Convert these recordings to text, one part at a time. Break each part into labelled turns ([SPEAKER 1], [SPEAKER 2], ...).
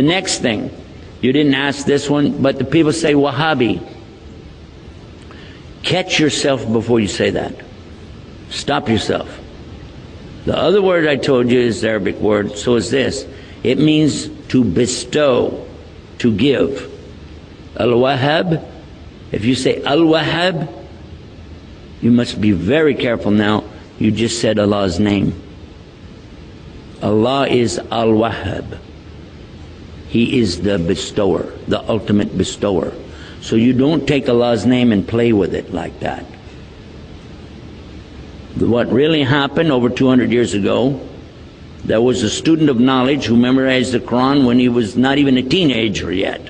[SPEAKER 1] The next thing, you didn't ask this one, but the people say Wahhabi. Catch yourself before you say that. Stop yourself. The other word I told you is the Arabic word, so is this. It means to bestow, to give. Al-Wahhab, if you say Al-Wahhab, you must be very careful now. You just said Allah's name. Allah is Al-Wahhab. He is the bestower, the ultimate bestower. So you don't take Allah's name and play with it like that. What really happened over 200 years ago, there was a student of knowledge who memorized the Quran when he was not even a teenager yet.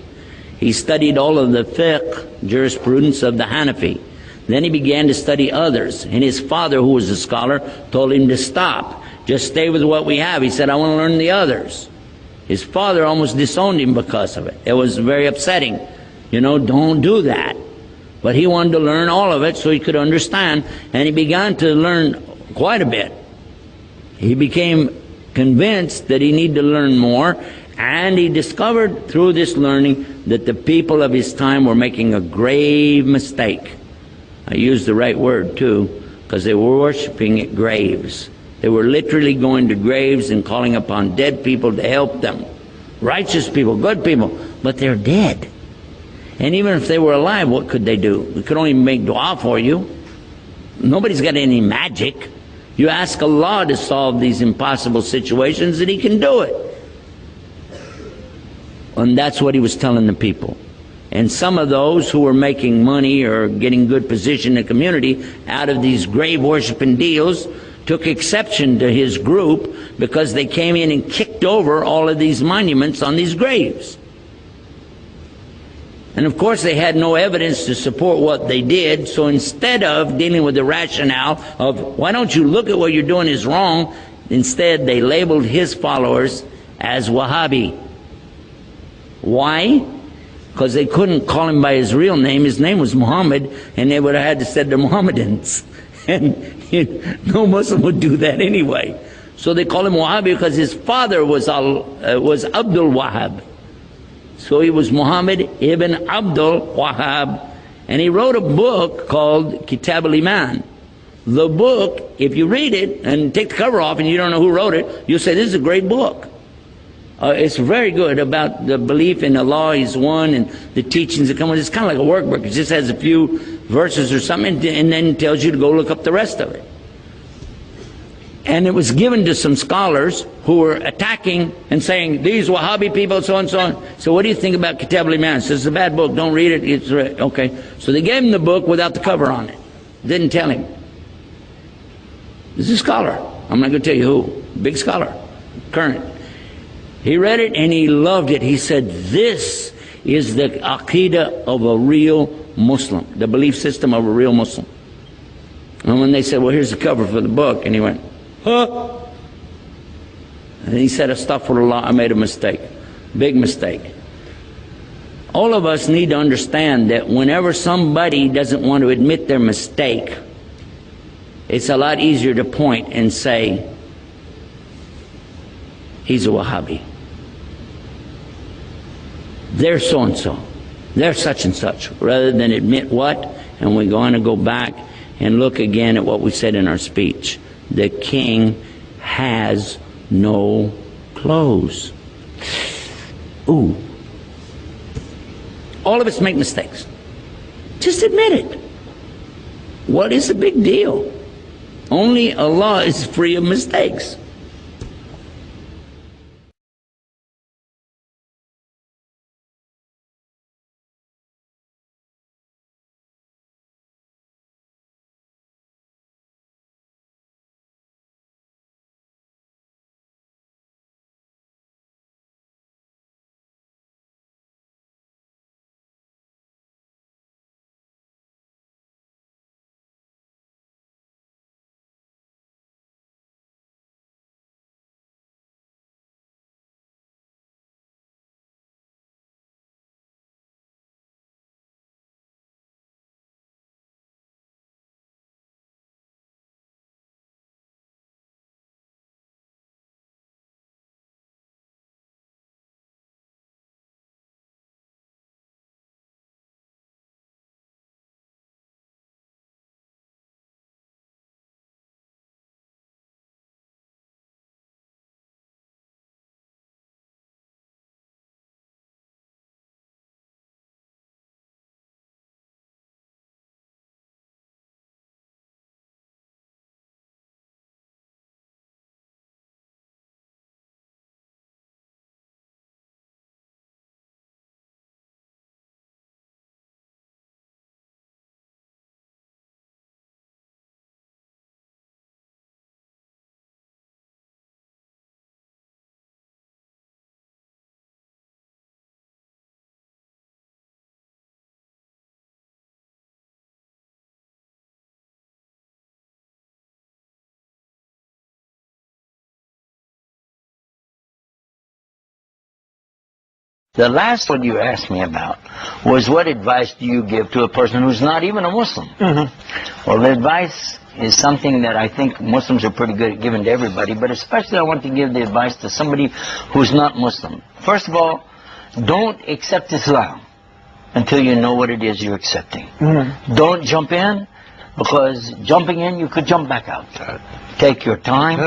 [SPEAKER 1] He studied all of the fiqh, jurisprudence of the Hanafi. Then he began to study others. And his father, who was a scholar, told him to stop. Just stay with what we have. He said, I want to learn the others. His father almost disowned him because of it. It was very upsetting. You know, don't do that. But he wanted to learn all of it so he could understand. And he began to learn quite a bit. He became convinced that he needed to learn more. And he discovered through this learning that the people of his time were making a grave mistake. I used the right word too, because they were worshiping at graves. They were literally going to graves and calling upon dead people to help them. Righteous people, good people, but they're dead. And even if they were alive, what could they do? They could only make dua for you. Nobody's got any magic. You ask Allah to solve these impossible situations and He can do it. And that's what he was telling the people. And some of those who were making money or getting good position in the community out of these grave worshiping deals took exception to his group because they came in and kicked over all of these monuments on these graves. And of course they had no evidence to support what they did, so instead of dealing with the rationale of why don't you look at what you're doing is wrong, instead they labeled his followers as Wahhabi. Why? Because they couldn't call him by his real name. His name was Muhammad, and they would have had to say they're Mohammedans. And no Muslim would do that anyway. So they call him Wahhabi because his father was Abdul Wahhab. So he was Muhammad ibn Abdul Wahhab, and he wrote a book called Kitab al-Iman. The book, if you read it and take the cover off and you don't know who wrote it, you'll say, this is a great book. It's very good about the belief in Allah, He's one, and the teachings that come with it. It's kind of like a workbook. It just has a few verses or something, and then tells you to go look up the rest of it. And it was given to some scholars who were attacking and saying, these Wahhabi people, so and so on. So what do you think about Kitab al-Iman? It says, it's a bad book, don't read it. It's okay. So they gave him the book without the cover on it. Didn't tell him. This is a scholar. I'm not going to tell you who. Big scholar. Current. He read it and he loved it. He said, this is the aqidah of a real Muslim, the belief system of a real Muslim. And when they said, well, here's the cover for the book, and he went, huh? And he said, astaghfirullah, I made a mistake. Big mistake. All of us need to understand that whenever somebody doesn't want to admit their mistake, it's a lot easier to point and say, he's a Wahhabi. They're so-and-so. They're such and such. Rather than admit what? And we're going to go back and look again at what we said in our speech. The king has no clothes. Ooh. All of us make mistakes. Just admit it. What is the big deal? Only Allah is free of mistakes. The last one you asked me about was what advice do you give to a person who's not even a Muslim? Well, the advice is something that I think Muslims are pretty good at giving to everybody, but especially I want to give the advice to somebody who's not Muslim. First of all, don't accept Islam until you know what it is you're accepting. Don't jump in, because jumping in, you could jump back out. Take your time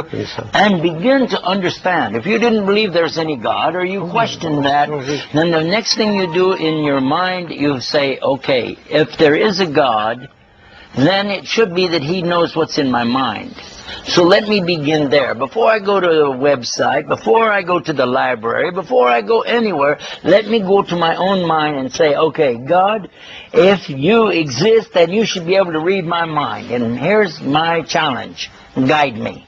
[SPEAKER 1] and begin to understand. If you didn't believe there's any God, or you question that, then the next thing you do in your mind, you say, okay, if there is a God, then it should be that He knows what's in my mind. So let me begin there. Before I go to the website, before I go to the library, before I go anywhere, let me go to my own mind and say, okay, God, if you exist, then you should be able to read my mind. And here's my challenge. Guide me.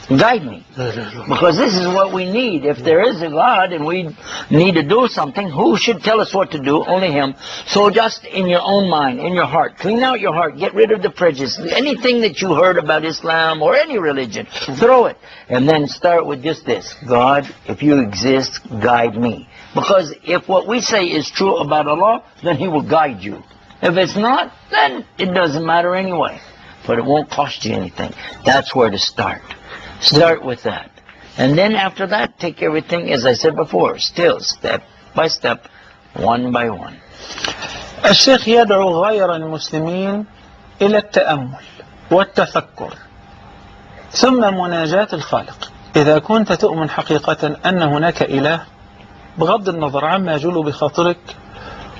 [SPEAKER 1] Guide me. Because this is what we need. If there is a God and we need to do something, who should tell us what to do? Only Him. So just in your own mind, in your heart, clean out your heart, get rid of the prejudice. Anything that you heard about Islam or any religion, throw it. And then start with just this. God, if you exist, guide me. Because if what we say is true about Allah, then He will guide you. If it's not, then it doesn't matter anyway. But it won't cost you anything. That's where to start. Start with that. And then after that, take everything, as I said before, still step by step, one by one.
[SPEAKER 2] الشيخ يدعو غير المسلمين إلى التأمل والتفكر ثم مناجاة الخالق. إذا كنت تؤمن حقيقة أن هناك إله، بغض النظر عما يجول بخاطرك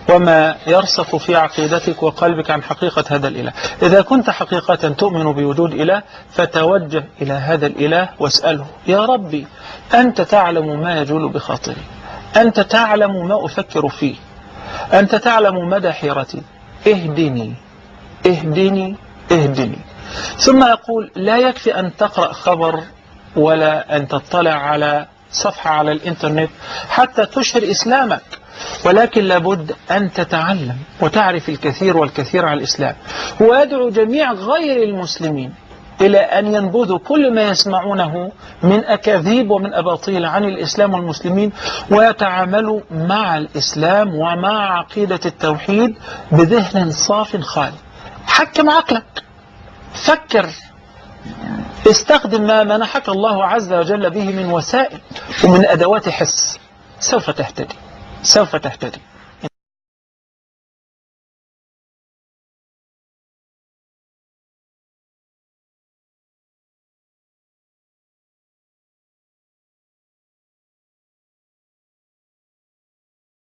[SPEAKER 2] وما يرسخ في عقيدتك وقلبك عن حقيقة هذا الإله، إذا كنت حقيقة تؤمن بوجود إله، فتوجه إلى هذا الإله واسأله: يا ربي، أنت تعلم ما يجول بخاطري، أنت تعلم ما أفكر فيه، أنت تعلم مدى حيرتي، اهدني اهدني اهدني. ثم يقول: لا يكفي أن تقرأ خبر ولا أن تطلع على صفحة على الإنترنت حتى تشهر إسلامك، ولكن لابد أن تتعلم وتعرف الكثير والكثير عن الإسلام. ويدعو جميع غير المسلمين إلى أن ينبذوا كل ما يسمعونه من أكاذيب ومن أباطيل عن الإسلام والمسلمين، ويتعاملوا مع الإسلام ومع عقيدة التوحيد بذهن صاف خالي. حكم عقلك، فكر، استخدم ما منحك الله عز وجل به من وسائل ومن أدوات حس، سوف تهتدي، سوف تهتدي.